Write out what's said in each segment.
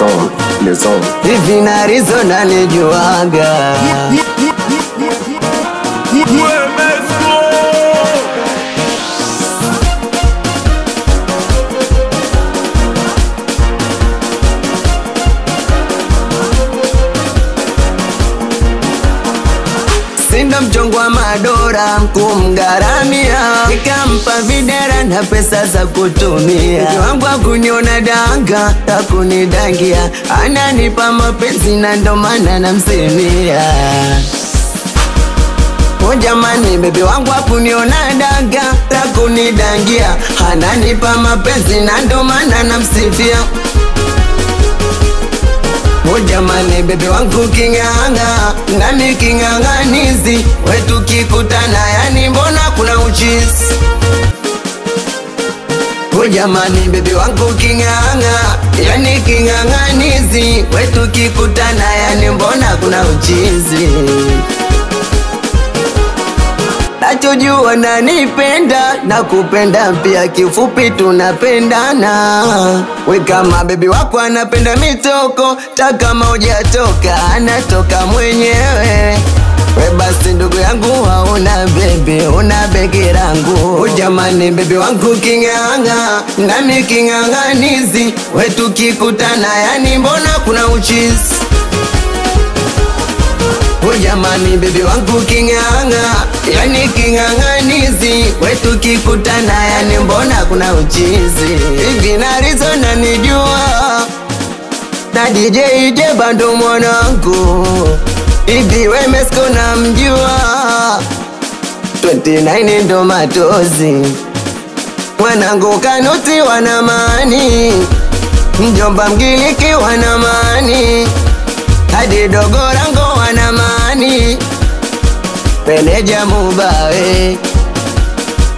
maison. Hivi na Arizona nijuaga. Sina mchongo wa madora kumgaramia, nikampa videra na pesa za kutumia. Mke wangu hakuniona danga, hakunidangia, ananipa mapenzi na ndo maana namsemia. Oh jamani, bebe wangu hakuniona danga, hakunidangia, ananipa mapenzi na ndo maana namsifia. Oh jamani, bebe wangu kinganga, nami kinganganizi, wetu kikutana yani mbona kuna uchizi. Oh jamani, bebe wangu kinganga, yani kinganganizi, wetu kikutana yani mbona kuna uchizi. Nachojua nanipenda na kupenda pia, kifupi tunapendana. We kama bebi wako anapenda mitoko, takama hujatoka anatoka mwenyewe. We basi ndugu yangu hauna bebe, una begi langu. Oh jamani, bebe wangu kinganga, nami kinganganizi, wetu kikutana yani mbona kuna uchizi. Oh jamani, bebe wangu kinganga, yani kinganganizi, wetu kikutana yani mbona kuna uchizi. Hivi na Arizona nijua, na DJ Bando mwanangu, hivi we Mesko na mjua, 29 ndo matozi, mwanangu Kanuti wana maani, mjomba Mgiliki wana maani, hadi Dogorango wana maani, Peneja Mubawe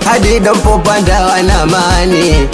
hadi Dompo Panda wana maani.